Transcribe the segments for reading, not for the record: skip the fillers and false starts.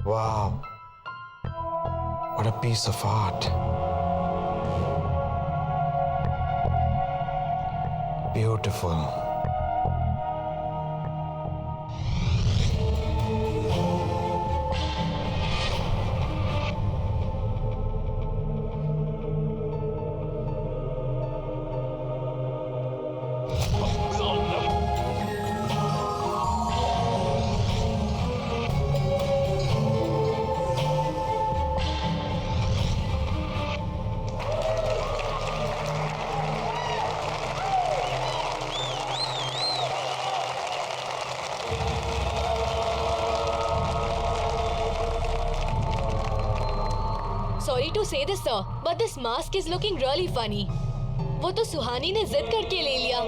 Wow, what a piece of art. Beautiful. Sorry to say this, sir, but this mask is looking really funny. वो तो सुहानी ने जिद करके ले लिया,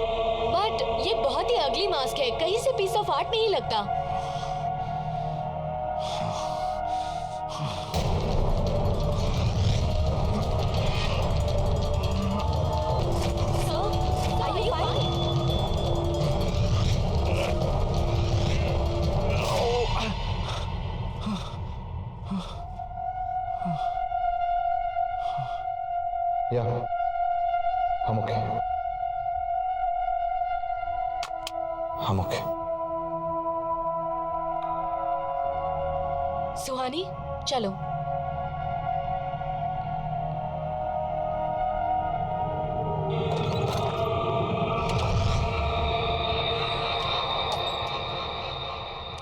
बट ये बहुत ही अगली मास्क है, कहीं से पीस ऑफ आर्ट नहीं लगता। Yeah, I'm okay. I'm okay. सुहानी, चलो।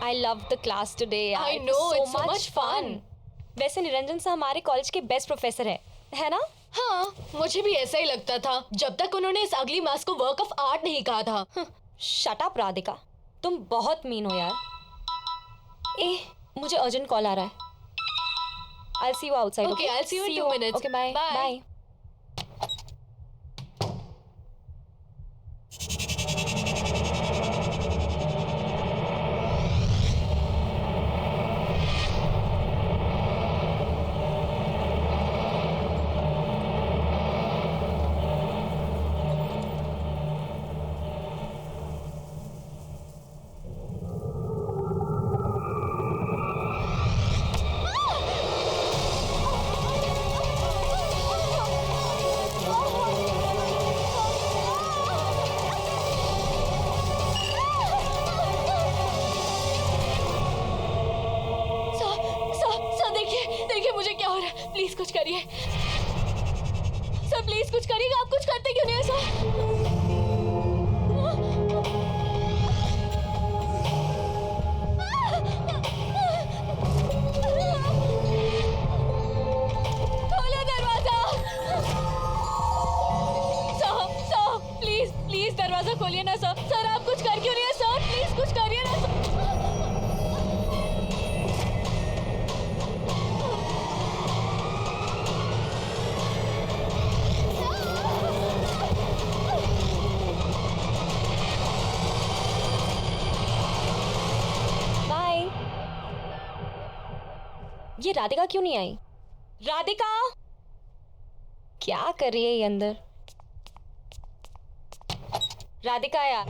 I loved the class today. I know, it's so much fun. वैसे निरंजन सर हमारे कॉलेज के बेस्ट प्रोफेसर है ना? हाँ, मुझे भी ऐसा ही लगता था जब तक उन्होंने इस अगली मास्क को वर्क ऑफ आर्ट नहीं कहा था। शट अप राधिका, तुम बहुत मीन हो यार। मुझे अर्जेंट कॉल आ रहा है। I'll see you outside. Okay, I'll see you in 2 minutes. Okay, bye. Bye. Please कुछ करिए सर, प्लीज कुछ करिएगा। आप कुछ करते क्यों नहीं है सर? खोलो दरवाजा सर, प्लीज प्लीज दरवाजा खोलिए ना सर। सर आप कुछ कर क्यों नहीं है सर? प्लीज कुछ करिए ना सर। ये राधिका क्यों नहीं आई? राधिका क्या कर रही है ये अंदर? राधिका यार,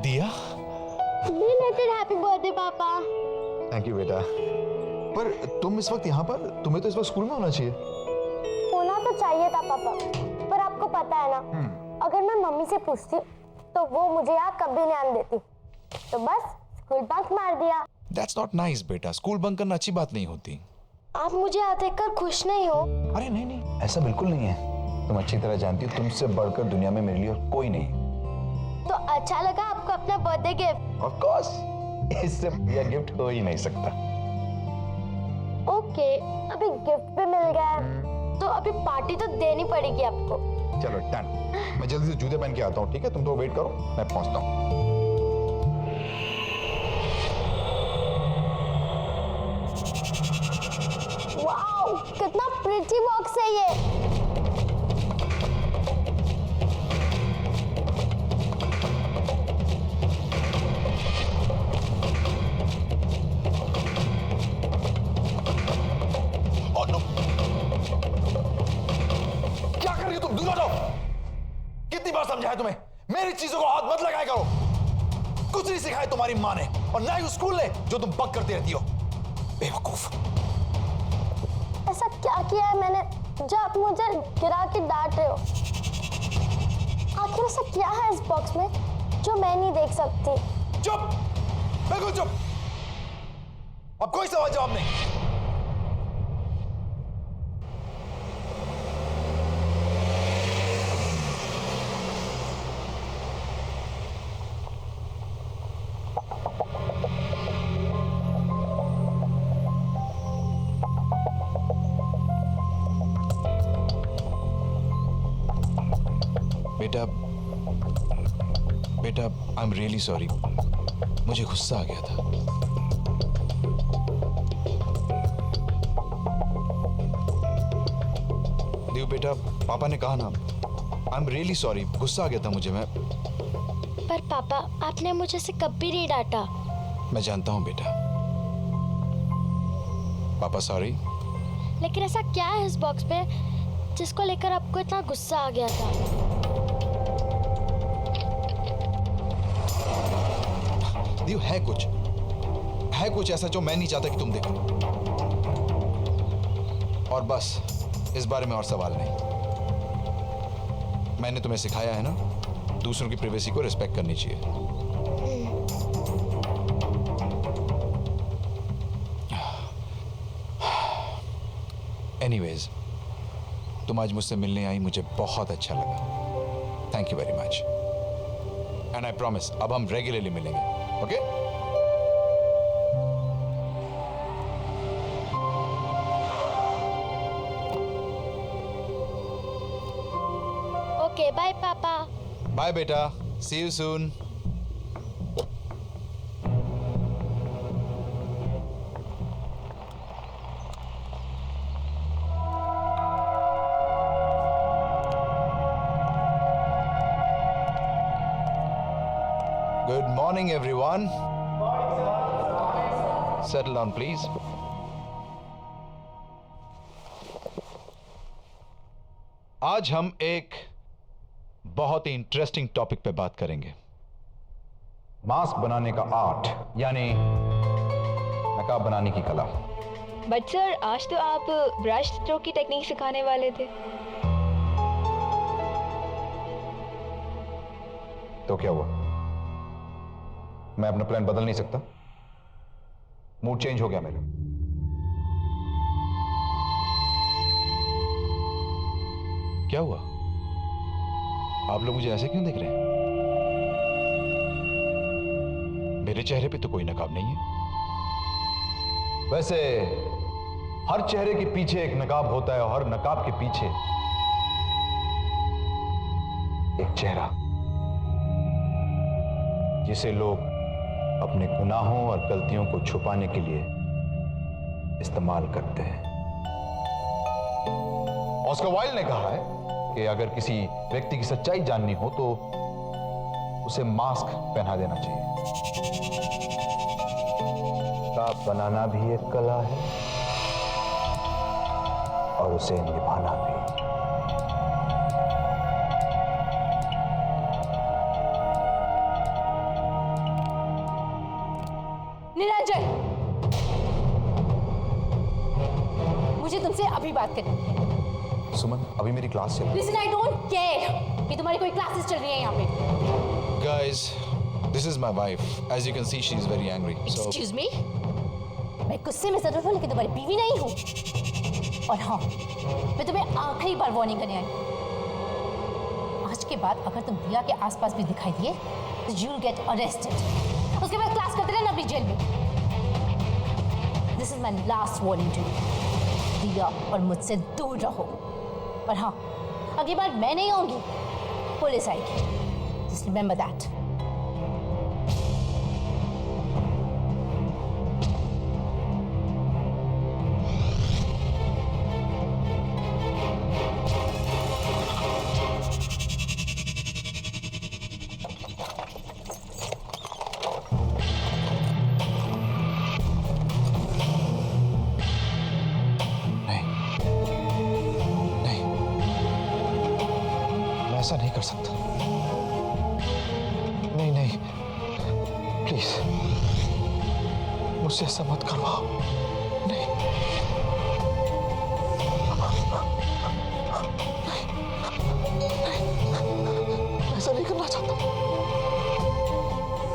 दिया? Belated happy birthday, पापा। थैंक यू बेटा। पर तुम इस वक्त यहाँ पर, तुम्हें तो इस वक्त स्कूल में होना चाहिए। होना तो चाहिए था पापा, पर आपको पता है ना, अगर मैं मम्मी से पूछती तो वो मुझे यहाँ कभी नहीं आने देती, तो बस स्कूल बंक मार दिया। That's not nice बेटा, स्कूल बंक करना अच्छी बात नहीं होती। आप मुझे यहाँ देखकर खुश नहीं हो? अरे नहीं नहीं, ऐसा बिल्कुल नहीं है। तुम अच्छी तरह जानती हो तुमसे बढ़कर दुनिया में मेरे लिए और कोई नहीं। तो अच्छा लगा आपको अपना बर्थडे गिफ्ट? Of course, इससे बढ़िया गिफ्ट हो ही नहीं सकता। ओके, अभी गिफ्ट भी मिल गया है, तो अभी पार्टी तो देनी पड़ेगी आपको। चलो डन, मैं जल्दी से जूते पहन के आता हूँ, ठीक है? तुम तो वेट करो, मैं पहुँचता हूँ। वाओ, कितना प्रिटी बॉक्स है ये। Oh, no. क्या कर रही हो तुम? दूर हटो। कितनी बार समझाया तुम्हें, मेरी चीजों को हाथ मत लगाया करो। कुछ नहीं सिखाया तुम्हारी माँ ने और ना ही उस स्कूल ने जो तुम बक करती रहती हो। बेवकूफ। ऐसा क्या किया है मैंने जो आप मुझे गिरा के डांट रहे हो? आखिर ऐसा क्या है इस बॉक्स में जो मैं नहीं देख सकती? चुप, बिल्कुल चुप। अब कोई सवाल जवाब नहीं। बेटा, बेटा, आई एम रियली सॉरी। मुझे गुस्सा आ गया था। देव बेटा, पापा ने कहा ना, आई एम रियली सॉरी, गुस्सा आ गया था मुझे। मैं पर पापा, आपने मुझे से कभी नहीं डांटा। मैं जानता हूं बेटा। पापा सॉरी। लेकिन ऐसा क्या है इस बॉक्स पे जिसको लेकर आपको इतना गुस्सा आ गया था? देव, है कुछ ऐसा जो मैं नहीं चाहता कि तुम देखो। और बस इस बारे में और सवाल नहीं। मैंने तुम्हें सिखाया है ना, दूसरों की प्राइवेसी को रिस्पेक्ट करनी चाहिए। एनीवेज, तुम आज मुझसे मिलने आई, मुझे बहुत अच्छा लगा। Thank you very much. And I promise, अब हम रेगुलरली मिलेंगे, ओके? ओके, बाय पापा। बाय बेटा, see you soon. Good morning, everyone. Settle down, please. आज हम एक बहुत ही इंटरेस्टिंग टॉपिक पे बात करेंगे। मास्क बनाने का आर्ट, यानी नकाब बनाने की कला। बट सर, आज तो आप ब्रश स्ट्रोक की टेक्निक सिखाने वाले थे। तो क्या हुआ? मैं अपना प्लान बदल नहीं सकता? मूड चेंज हो गया मेरा। क्या हुआ? आप लोग मुझे ऐसे क्यों देख रहे हैं? मेरे चेहरे पे तो कोई नकाब नहीं है। वैसे हर चेहरे के पीछे एक नकाब होता है और हर नकाब के पीछे एक चेहरा, जिसे लोग अपने गुनाहों और गलतियों को छुपाने के लिए इस्तेमाल करते हैं। ऑस्कर वाइल्ड ने कहा है कि अगर किसी व्यक्ति की सच्चाई जाननी हो तो उसे मास्क पहना देना चाहिए। नकाब बनाना भी एक कला है और उसे निभाना भी। निरंजन, मुझे तुमसे अभी बात करनी है। सुमन, अभी मेरी क्लास चल रही लिसन, आई डोंट केयर कि तुम्हारी कोई क्लासेस चल रही है यहाँ पे। है। Guys, this is my wife. As you can see, she is very angry. So, excuse me, मैं गुस्से में जरूर हूँ लेकिन तुम्हारी बीवी नहीं हूँ। और हाँ, मैं तुम्हें आखिरी बार वार्निंग करने आई। आज के बाद अगर तुम दिया के आसपास भी दिखाई दिए तो you'll get arrested. उसके बाद क्लास करते रहना अपनी जेल में। This is my last warning to you. दिया और मुझसे दूर रहो। और हाँ, अगली बार मैं नहीं आऊंगी, पुलिस आएगी। Just remember that. नहीं, मैं ऐसा नहीं कर सकता। नहीं नहीं, प्लीज मुझसे ऐसा मत करवाओ। नहीं, मैं ऐसा नहीं करना चाहता।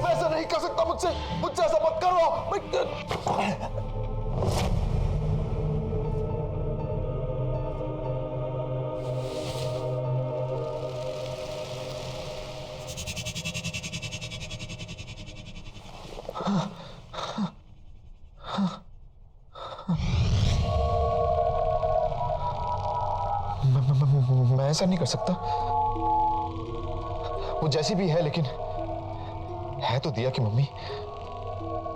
मैं ऐसा नहीं कर सकता। मुझसे ऐसा मत करवाओ। मैं ऐसा नहीं कर सकता। वो जैसी भी है, लेकिन है तो दिया की मम्मी।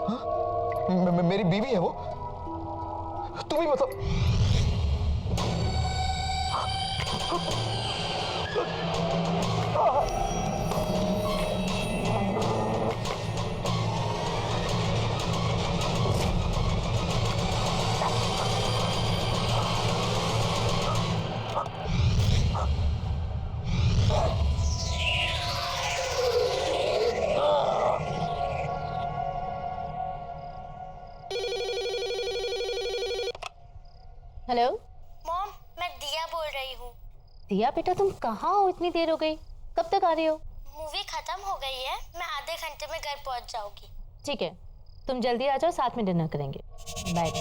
हाँ? मेरी बीवी है वो। तुम ही बताओ। हेलो मॉम, मैं दिया बोल रही हूँ। दिया बेटा, तुम कहाँ हो? इतनी देर हो गई, कब तक आ रही हो? मूवी खत्म हो गई है, मैं आधे घंटे में घर पहुँच जाऊंगी। ठीक है, तुम जल्दी आ जाओ, साथ में डिनर करेंगे। बाय।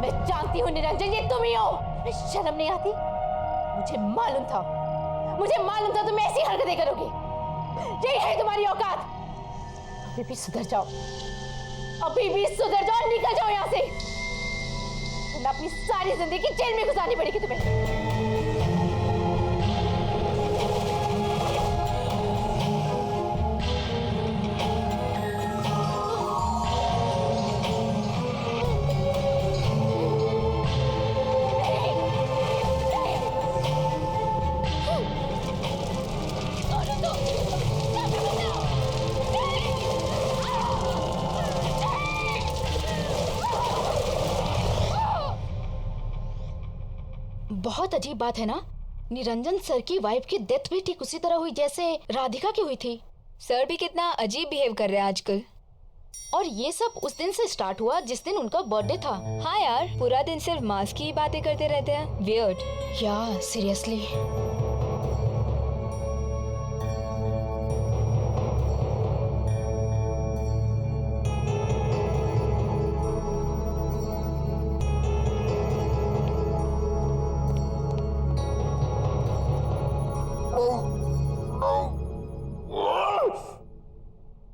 मैं जानती हूँ निरंजन, ये तुम ही हो। शर्म नहीं आती? मुझे मालूम था तुम ऐसी हरकतें करोगी। यही है तुम्हारी औकात। अभी भी सुधर जाओ। अभी भी सुधर जाओ, निकल जाओ यहाँ से, वरना अपनी सारी जिंदगी जेल में गुजारनी पड़ेगी तुम्हें। बहुत अजीब बात है ना, निरंजन सर की वाइफ की डेथ भी ठीक उसी तरह हुई जैसे राधिका की हुई थी। सर भी कितना अजीब बिहेव कर रहे हैं आजकल। और ये सब उस दिन से स्टार्ट हुआ जिस दिन उनका बर्थडे था। हाँ यार, पूरा दिन सिर्फ मास्क की ही बातें करते रहते हैं। वियर्ड। या सीरियसली।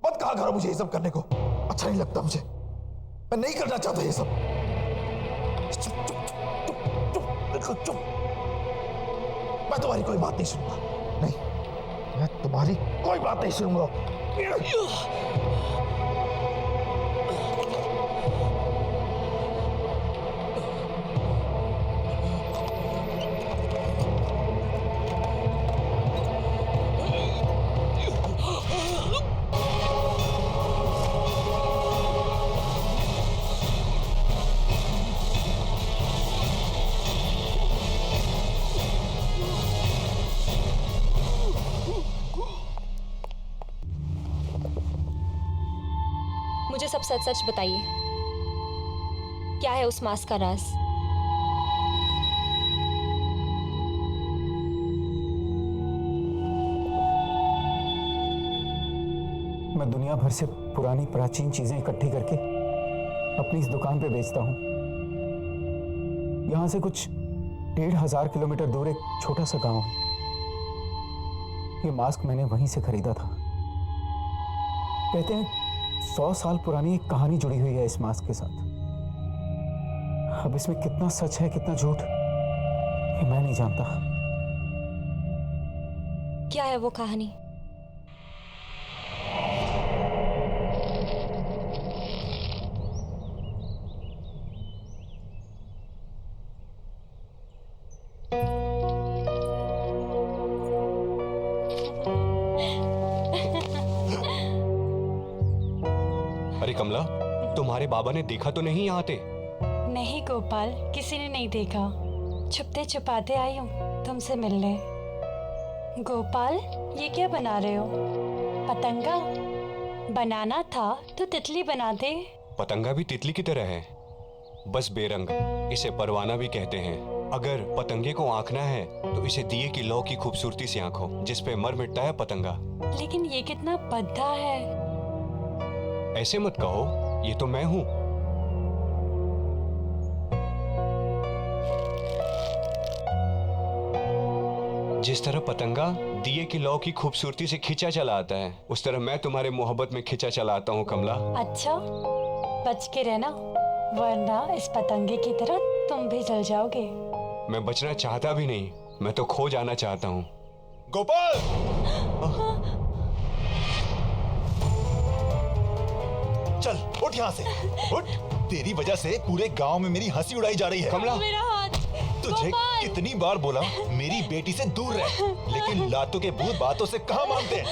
मत कहा करो मुझे ये सब करने को, अच्छा नहीं लगता मुझे, मैं नहीं करना चाहता ये सब। चुप चुप चुप चुप चुप, बिल्कुल चुप। मैं तुम्हारी कोई बात नहीं सुनूंगा, नहीं, मैं तुम्हारी कोई बात नहीं सुनूंगा। मुझे सब सच सच बताइए, क्या है उस मास्क का राज? मैं दुनिया भर से पुरानी प्राचीन चीजें इकट्ठी करके अपनी इस दुकान पे बेचता हूँ। यहाँ से कुछ 1500 किलोमीटर दूर एक छोटा सा गांव है। ये मास्क मैंने वहीं से खरीदा था। कहते हैं 100 साल पुरानी एक कहानी जुड़ी हुई है इस मास्क के साथ। अब इसमें कितना सच है कितना झूठ ये मैं नहीं जानता। क्या है वो कहानी? अरे कमला, तुम्हारे बाबा ने देखा तो नहीं यहाँ आते? नहीं गोपाल, किसी ने नहीं देखा। छुपते छुपाते आई हूँ तुमसे मिलने। गोपाल, ये क्या बना रहे हो? पतंगा? बनाना था तो तितली बना दे। पतंगा भी तितली की तरह है, बस बेरंग। इसे परवाना भी कहते हैं। अगर पतंगे को आंकना है तो इसे दिए की लौ की खूबसूरती से आंखो, जिस पे मर मिटता है पतंगा। लेकिन ये कितना भद्दा है। ऐसे मत कहो, ये तो मैं हूं। जिस तरह पतंगा दिए की लौ की खूबसूरती से खिंचा चला आता है, उस तरह मैं तुम्हारे मोहब्बत में खिंचा चला आता हूं कमला। अच्छा, बच के रहना, वरना इस पतंगे की तरह तुम भी जल जाओगे। मैं बचना चाहता भी नहीं, मैं तो खो जाना चाहता हूं। गोपाल, चल उठ यहाँ से, उठ। तेरी वजह से पूरे गांव में मेरी हंसी उड़ाई जा रही है। कमला, मेरा हाथ। तुझे कितनी बार बोला मेरी बेटी से दूर रह, लेकिन लातों के भूत बातों से कहाँ मानते हैं।